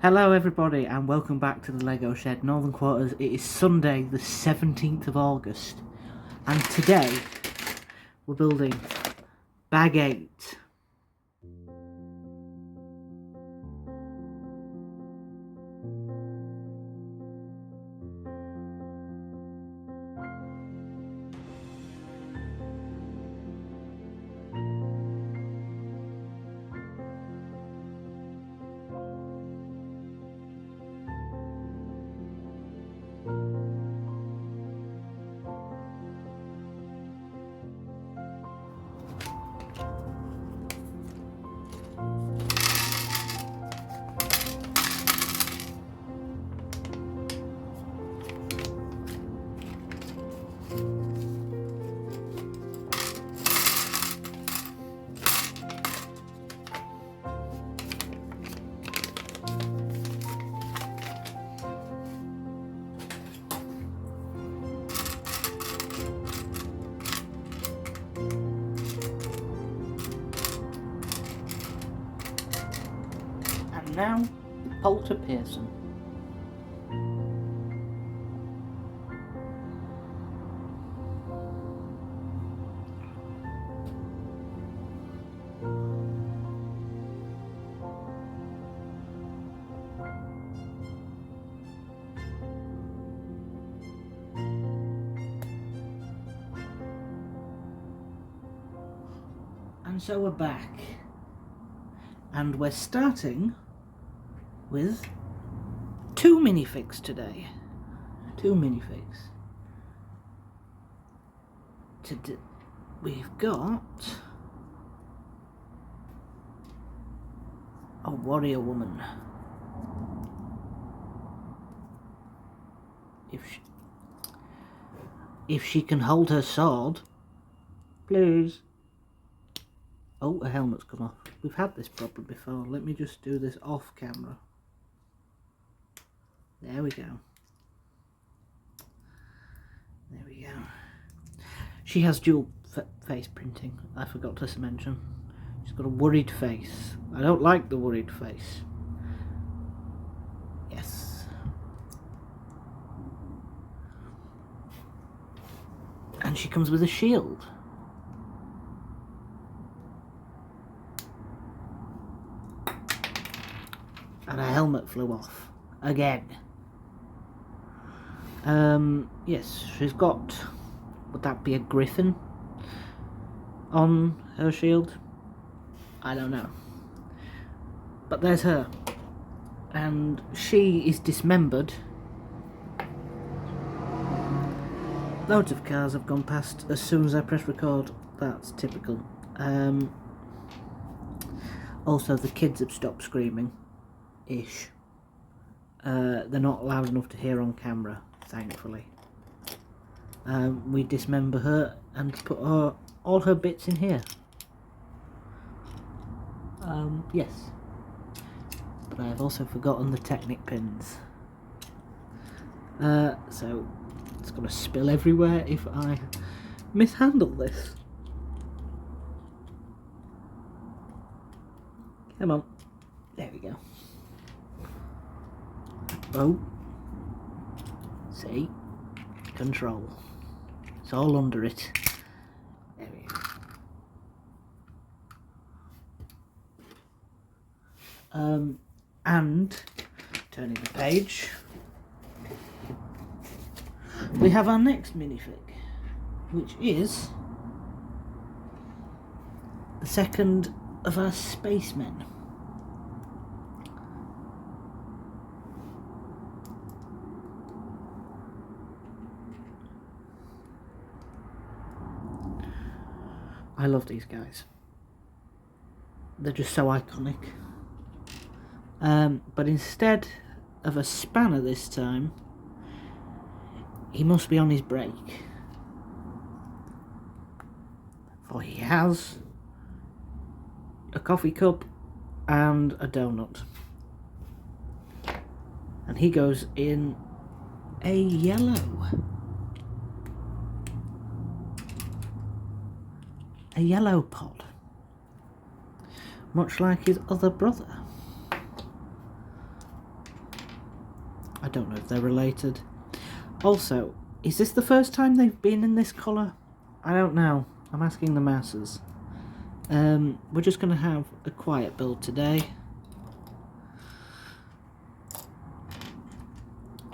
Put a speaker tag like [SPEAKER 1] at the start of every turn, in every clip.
[SPEAKER 1] Hello everybody and welcome back to the Lego Shed Northern Quarters. It is Sunday the 17th of August and today we're building bag 8. And now, Polter Pearson. And so we're back. And we're starting with 2 minifigs today. 2 minifigs. Today we've got a warrior woman. If she can hold her sword, please. Oh, a helmet's come off. We've had this problem before. Let me just do this off camera. There we go. There we go. She has dual face printing. I forgot to mention. She's got a worried face. I don't like the worried face. Yes. And she comes with a shield. And her helmet flew off. Again. Yes, she's got... Would that be a griffin on her shield? I don't know. But there's her. And she is dismembered. Loads of cars have gone past as soon as I press record. That's typical. Also, the kids have stopped screaming. Ish. They're not loud enough to hear on camera, thankfully. We dismember her and put all her bits in here. Yes. But I have also forgotten the Technic pins. So it's going to spill everywhere if I mishandle this. Come on. There we go. Oh. See? Control. It's all under it. There we go. And turning the page, we have our next minifig, which is the second of our spacemen. I love these guys. They're just so iconic. But instead of a spanner this time, he must be on his break. For he has a coffee cup and a donut. And he goes in a yellow. A yellow pod. Much like his other brother. don't know if they're related. Also, is this the first time they've been in this colour? I don't know. I'm asking the masses. We're just going to have a quiet build today.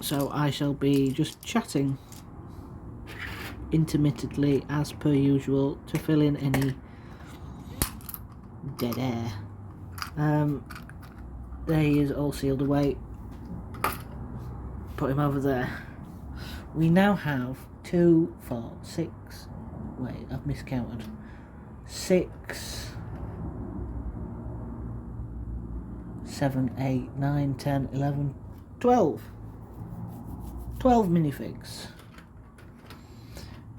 [SPEAKER 1] So I shall be just chatting intermittently as per usual to fill in any dead air. There he is, all sealed away. Put him over there. We now have 2, 4, 6. Wait, I've miscounted. 6, 7, 8, 9, 10, 11, 12. 12 minifigs.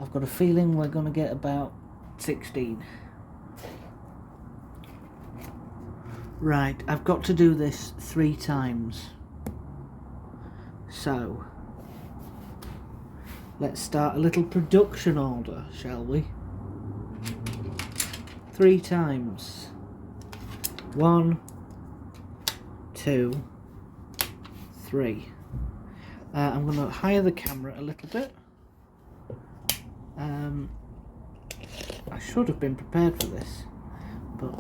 [SPEAKER 1] I've got a feeling we're going to get about 16. Right, I've got to do this 3 times. So, let's start a little production order, shall we? 3 times. 1, 2, 3. I'm going to higher the camera a little bit. I should have been prepared for this, but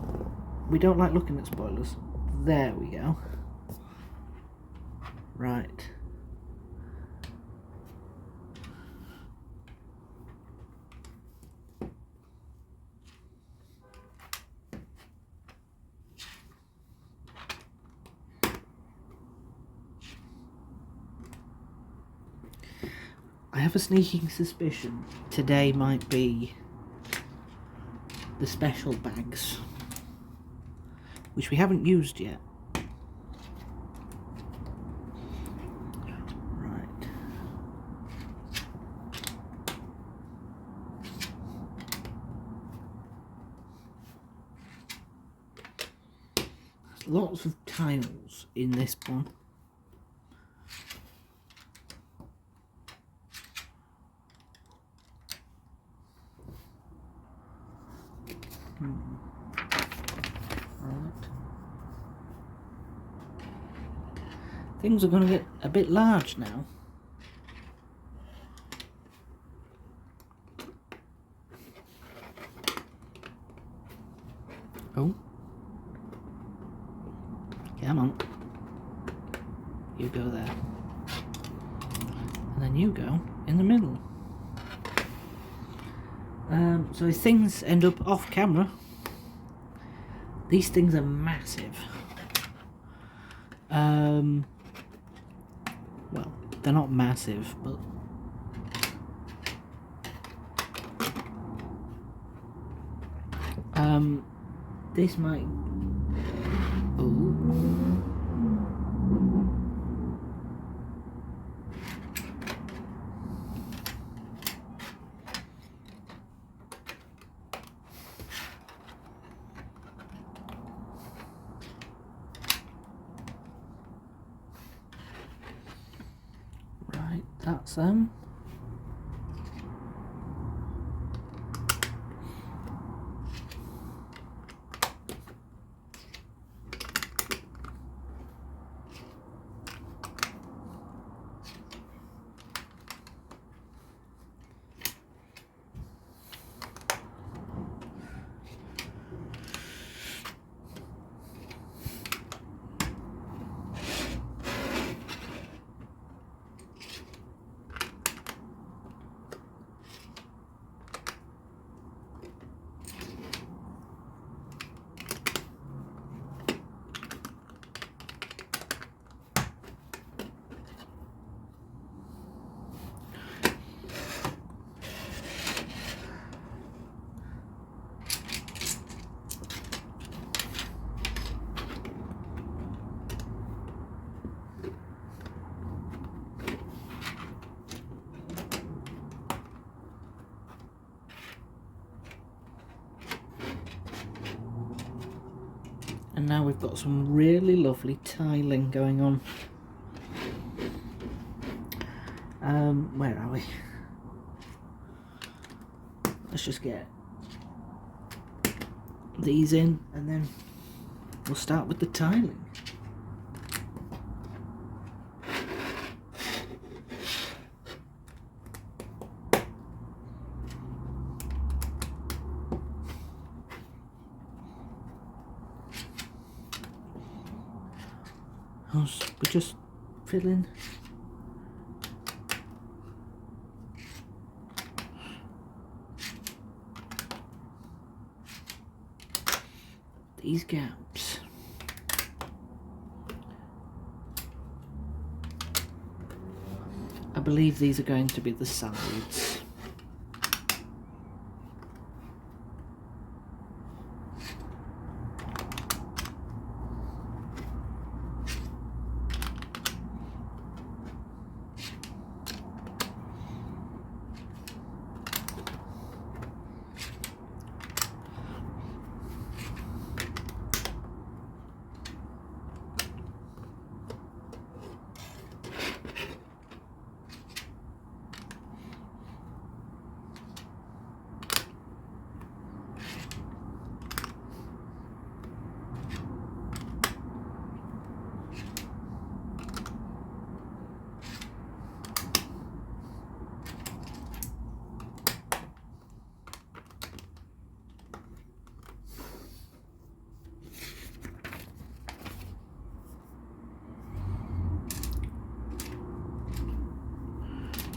[SPEAKER 1] we don't like looking at spoilers. There we go. Right. I have a sneaking suspicion today might be the special bags, which we haven't used yet. Right. There's lots of tiles in this one. Right. Things are going to get a bit large now. Oh. Come on. You go there. And then you go in the middle. So if things end up off camera, these things are massive. Well, they're not massive, but this might. Ooh. Right, that's them. And now we've got some really lovely tiling going on. Where are we? Let's just get these in and then we'll start with the tiling. because we're just filling these gaps. I believe these are going to be the sides.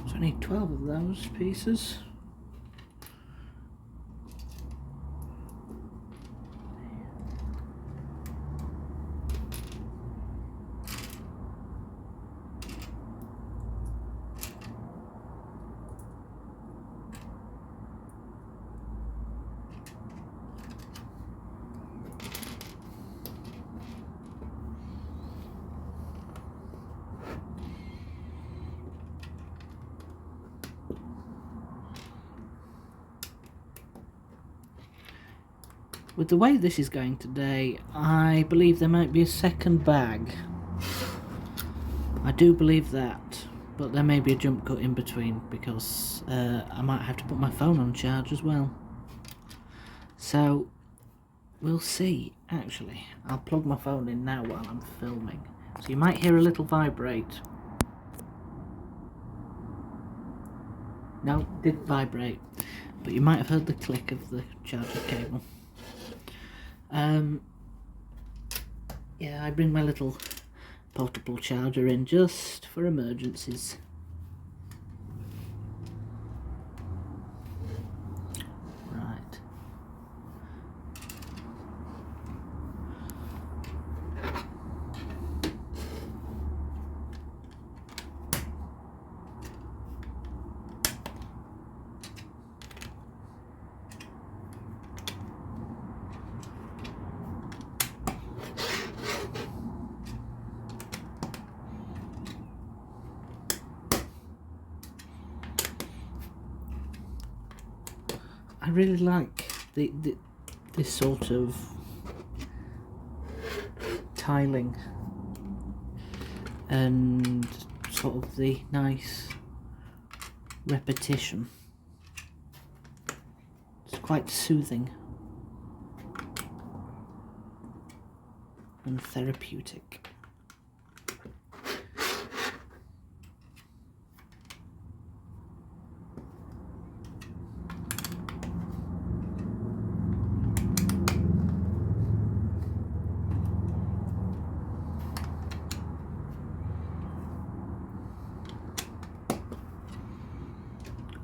[SPEAKER 1] So I need 12 of those pieces. With the way this is going today, I believe there might be a second bag. I do believe that, but there may be a jump cut in between because I might have to put my phone on charge as well. So, we'll see. Actually, I'll plug my phone in now while I'm filming. So you might hear a little vibrate. No, it didn't vibrate, but you might have heard the click of the charger cable. Yeah, I bring my little portable charger in just for emergencies. Right. I really like this sort of tiling and sort of the nice repetition. It's quite soothing and therapeutic.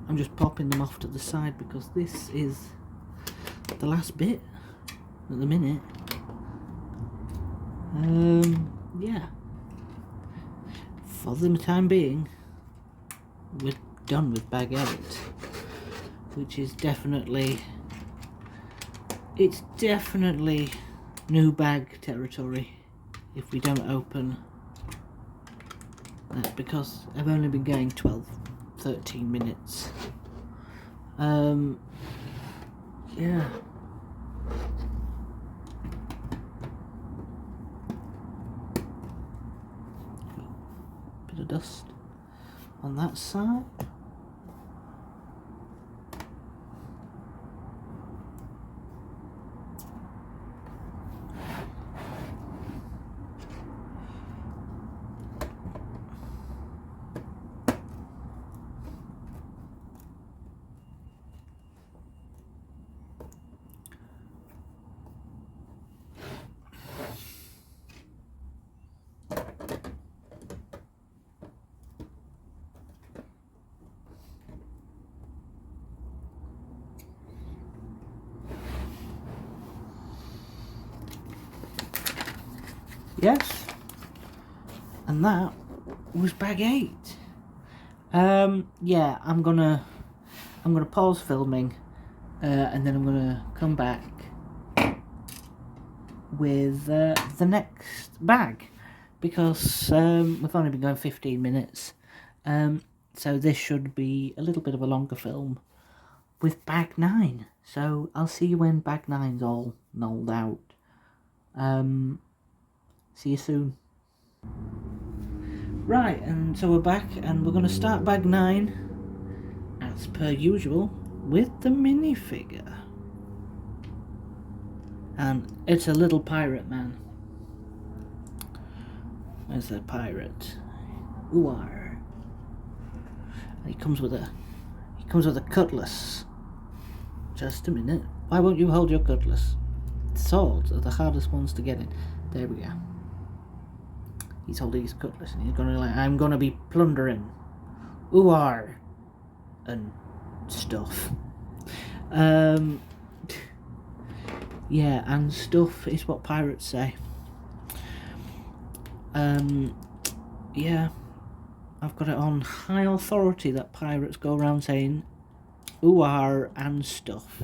[SPEAKER 1] I'm just popping them off to the side because this is the last bit at the minute. Yeah. For the time being, we're done with bag 8, which is definitely, it's definitely new bag territory if we don't open that, because I've only been going 13 minutes. Yeah. Bit of dust on that side. Yes. And that was bag 8. Yeah, I'm gonna pause filming, and then I'm gonna come back with the next bag, because we've only been going 15 minutes, so this should be a little bit of a longer film with bag 9. So I'll see you when bag 9's all nulled out. See you soon. Right, and so we're back, and we're going to start bag 9, as per usual, with the minifigure. And it's a little pirate man. Where's the pirate? Ooh-ar. And he comes with a cutlass. Just a minute. Why won't you hold your cutlass? Swords are the hardest ones to get in. There we go. He's holding his cutlass and he's gonna like, I'm gonna be plundering. Ooh-ar. And stuff. Yeah, and stuff is what pirates say. Yeah, I've got it on high authority that pirates go around saying ooh-ar and stuff.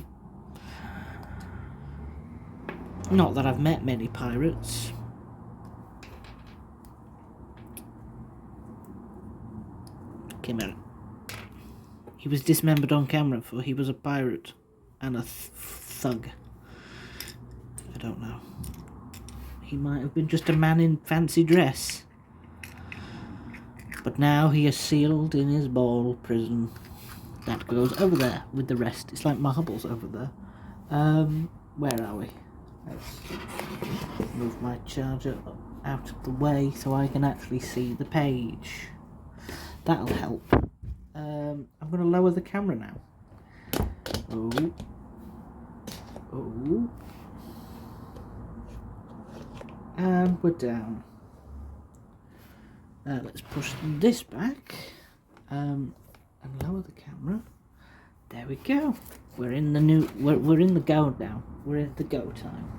[SPEAKER 1] Not that I've met many pirates. Came out. He was dismembered on camera, for he was a pirate and a thug. I don't know. He might have been just a man in fancy dress. But now he is sealed in his ball prison. That goes over there with the rest. It's like marbles over there. Where are we? Let's move my charger out of the way so I can actually see the page. That'll help. I'm going to lower the camera now. Oh. Oh. And we're down. Let's push this back and lower the camera. There we go. We're in the new. We're in the go now. We're at the go time.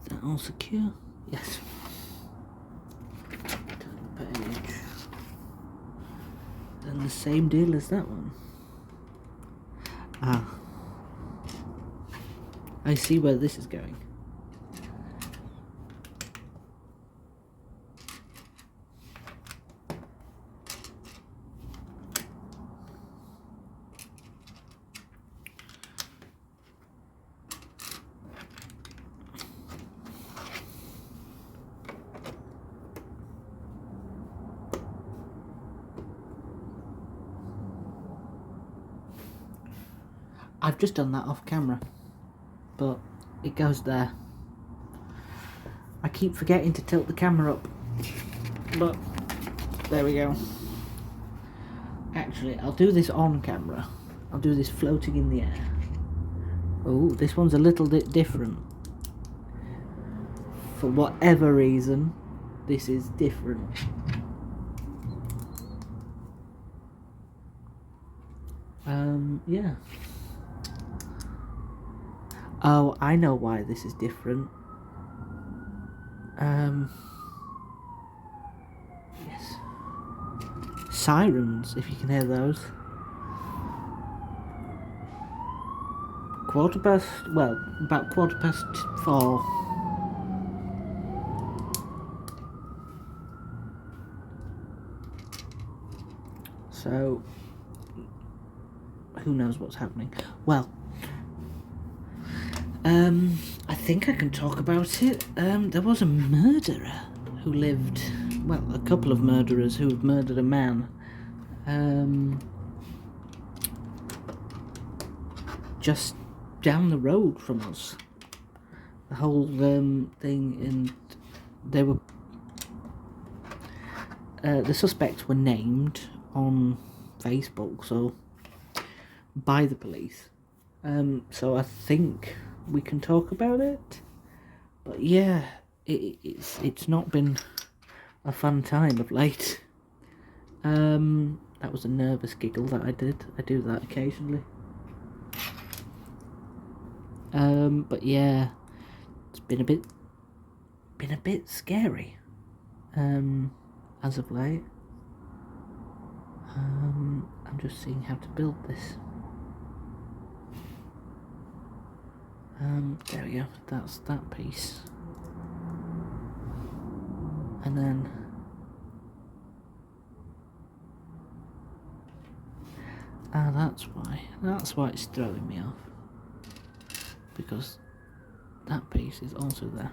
[SPEAKER 1] Is that all secure? Yes. Turn the page. Then the same deal as that one. Ah. I see where this is going. I've just done that off camera, but it goes there. I keep forgetting to tilt the camera up, but there we go. Actually, I'll do this on camera. I'll do this floating in the air. Oh, this one's a little bit different. For whatever reason, this is different. Yeah. Oh, I know why this is different. Yes. Sirens, if you can hear those. About 4:15. So, who knows what's happening? Well, I think I can talk about it. There was a murderer who lived, well, a couple of murderers who have murdered a man. Just down the road from us. The whole thing, and they were the suspects were named on Facebook, so by the police. So I think we can talk about it. But yeah, it's not been a fun time of late. That was a nervous giggle that I did. I do that occasionally. But yeah, it's been a bit scary. As of late. I'm just seeing how to build this. There we go. That's that piece. And then that's why it's throwing me off, because that piece is also there.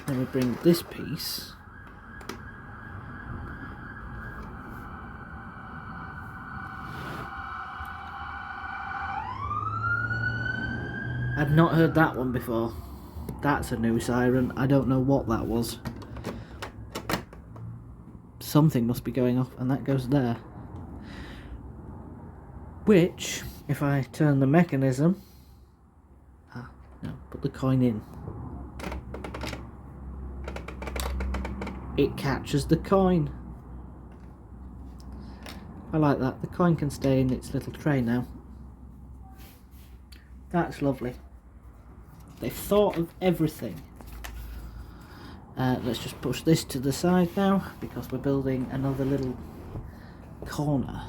[SPEAKER 1] Then we bring this piece I've not heard that one before. That's a new siren. I don't know what that was. Something must be going off, and that goes there. Which, if I turn the mechanism... no, put the coin in. It catches the coin. I like that. The coin can stay in its little tray now. That's lovely. They've thought of everything. Let's just push this to the side now, because we're building another little corner.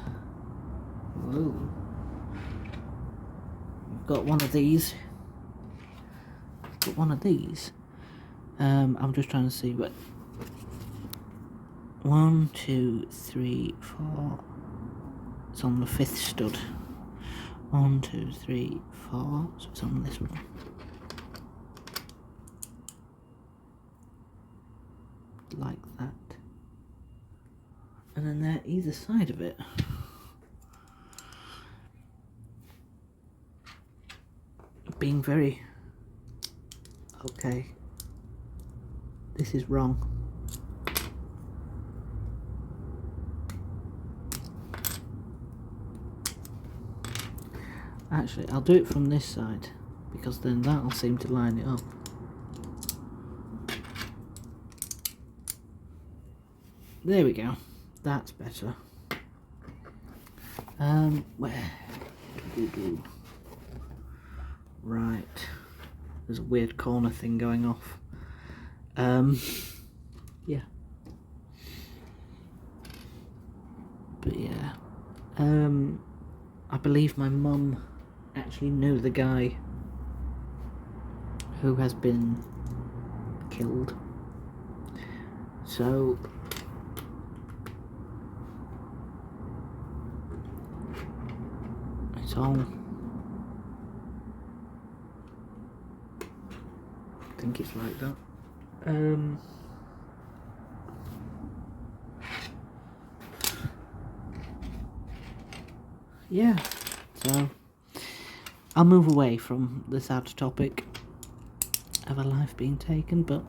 [SPEAKER 1] Ooh. We've got one of these. Got one of these. I'm just trying to see what. 1, 2, 3, 4. It's on the 5th stud. 1, 2, 3, 4. So it's on this one. Like that. And then they're either side of it. Being very... okay. This is wrong. Actually, I'll do it from this side, because then that'll seem to line it up. There we go. That's better. Where? Right. There's a weird corner thing going off. Yeah. But yeah. I believe my mum actually knew the guy who has been killed. So it's all, I think it's like that. Yeah, so I'll move away from the sad topic of a life being taken, but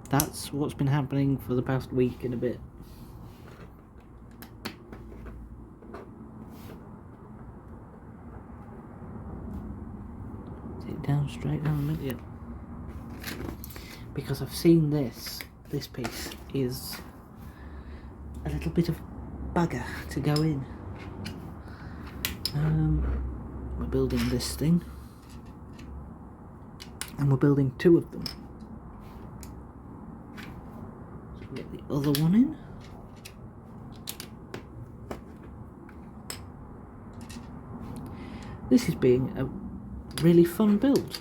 [SPEAKER 1] that's what's been happening for the past week and a bit. Take down straight down the middle, yeah. Because I've seen this piece is a little bit of bugger to go in. We're building this thing, and we're building 2 of them. So we'll get the other one in. This is being a really fun build.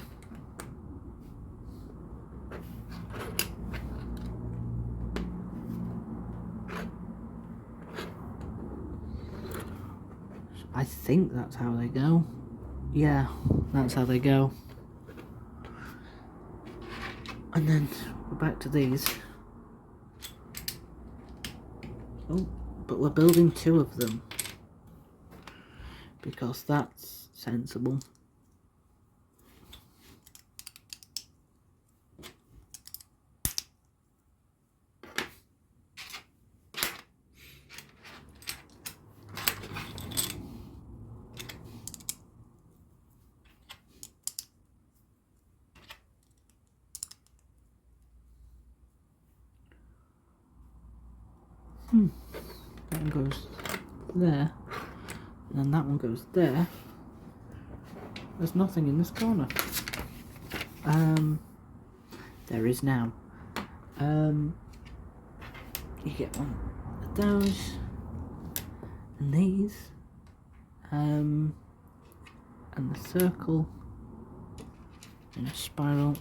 [SPEAKER 1] I think that's how they go. Yeah, that's how they go. And then we're back to these. Oh, but we're building 2 of them, because that's sensible. That one goes there, and then that one goes there. There's nothing in this corner. There is now. You get one of those, and these, and the circle in a spiral,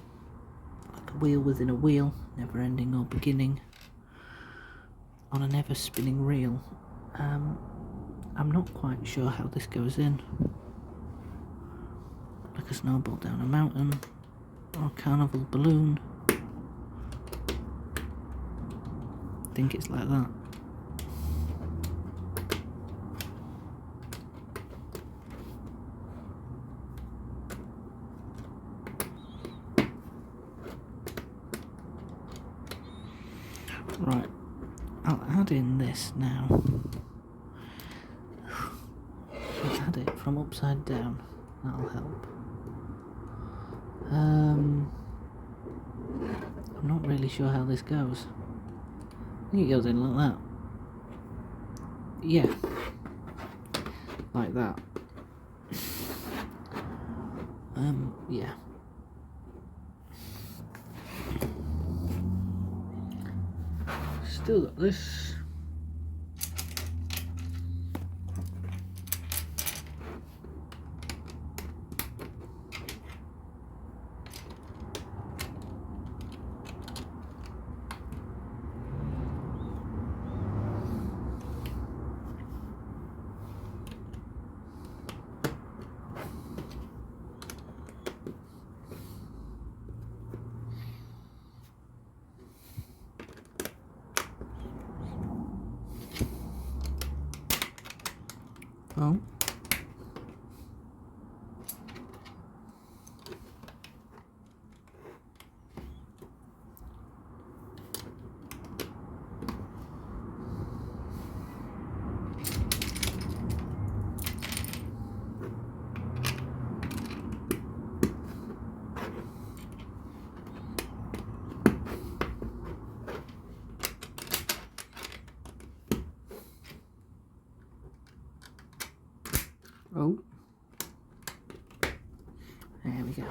[SPEAKER 1] like a wheel within a wheel, never ending or beginning, on an ever spinning reel. I'm not quite sure how this goes in. Like a snowball down a mountain, or a carnival balloon. I think it's like that. Right, I'll add in this now. I'll add it from upside down, that'll help. I'm not really sure how this goes. I think it goes in like that. Yeah, like that. Yeah. Still got this. Oh. Oh, there we go.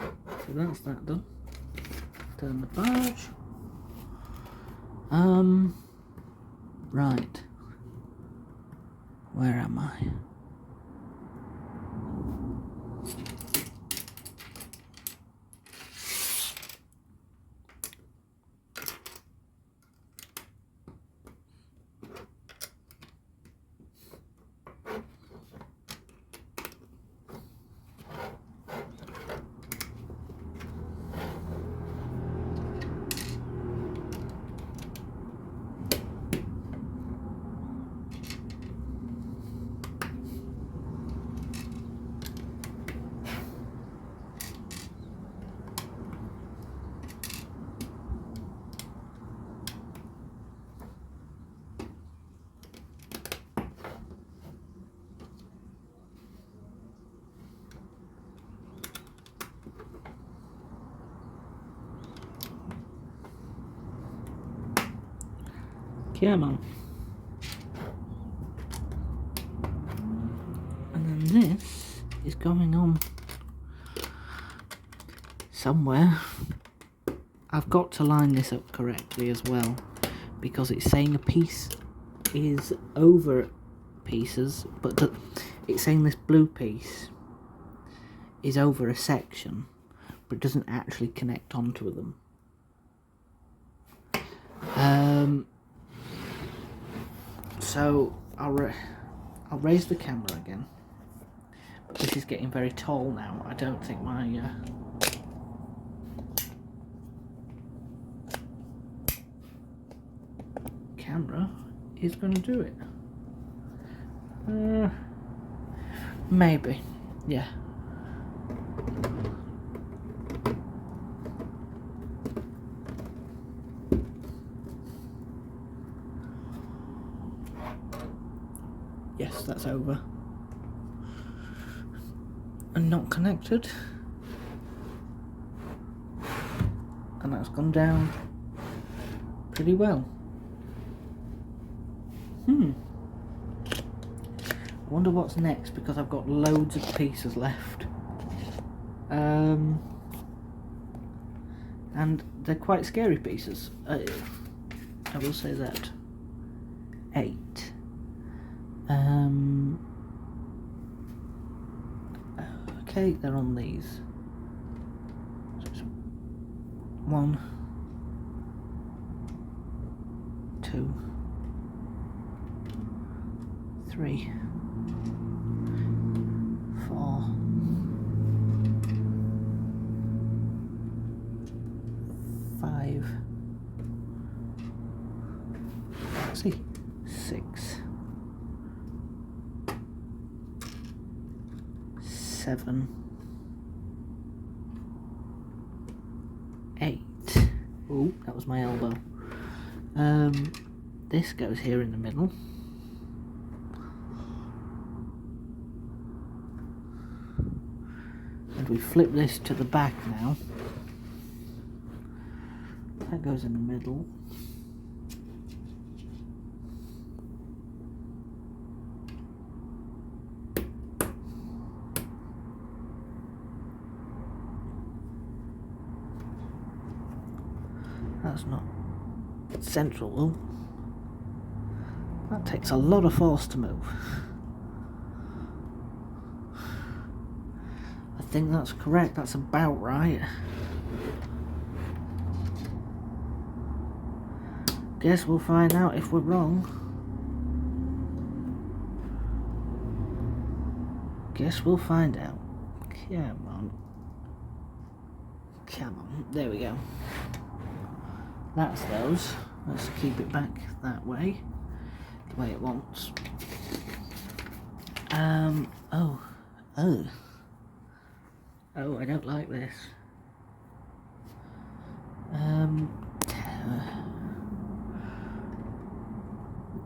[SPEAKER 1] So that's that done. Turn the barge. Right. Where am I? Come on. And then this is going on somewhere. I've got to line this up correctly as well, because it's saying a piece is over pieces, but it's saying this blue piece is over a section, but doesn't actually connect onto them. So I'll raise the camera again. But this is getting very tall now. I don't think my camera is going to do it. Maybe, yeah. Yes, that's over. And not connected. And that's gone down pretty well. I wonder what's next, because I've got loads of pieces left. And they're quite scary pieces. I will say that. 8. Okay, they're on these. So it's 1, 2, 3, 4, 5, let's see, 6, 7, 8. Oh, that was my elbow. This goes here in the middle. And we flip this to the back now. That goes in the middle. That's not central though. That takes a lot of force to move. I think that's correct, that's about right. Guess we'll find out if we're wrong. Guess we'll find out. Come on. Come on, there we go. That's those. Let's keep it back that way, the way it wants. Oh, I don't like this.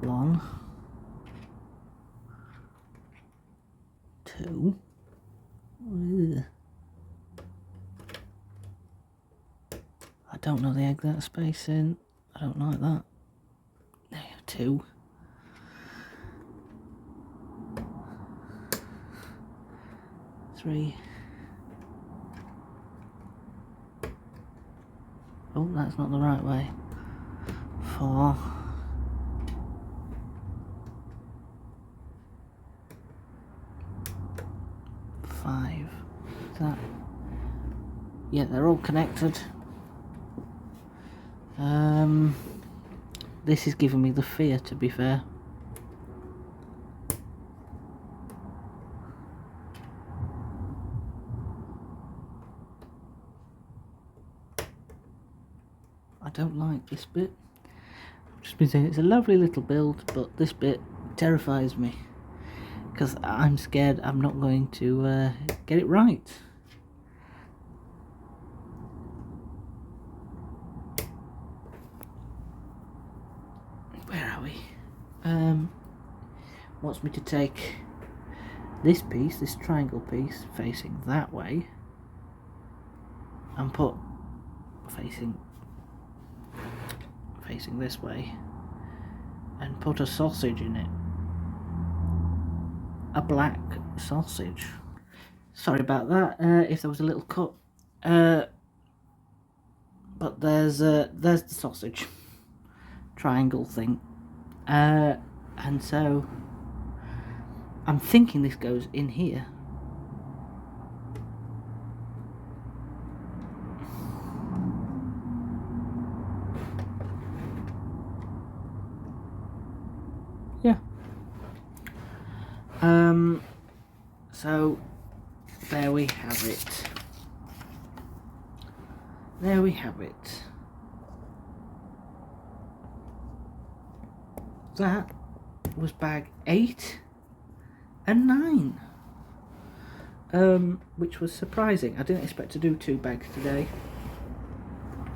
[SPEAKER 1] 1, 2. Ugh. I don't know the exact spacing. I don't like that. There, 2. 3. Oh, that's not the right way. 4. 5. Is that? Yeah, they're all connected. This is giving me the fear, to be fair. I don't like this bit. I've just been saying it's a lovely little build, but this bit terrifies me because I'm scared I'm not going to get it right. Where are we? Wants me to take this piece, this triangle piece, facing that way, and put facing this way, and put a sausage in it. A black sausage. Sorry about that, if there was a little cut. But there's the sausage triangle thing. And so I'm thinking this goes in here. Yeah. So there we have it. There we have it. That was bag 8 and 9. Which was surprising. I didn't expect to do 2 bags today.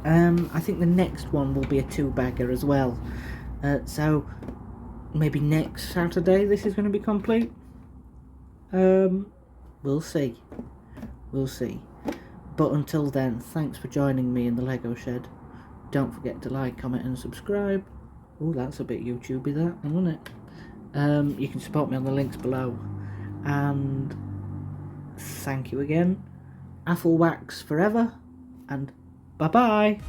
[SPEAKER 1] I think the next one will be a 2-bagger as well. So maybe next Saturday this is going to be complete. We'll see. We'll see. But until then, thanks for joining me in the Lego shed. Don't forget to like, comment and subscribe. Oh, that's a bit YouTubey, that, isn't it? You can support me on the links below. And thank you again. Wax forever. And bye-bye.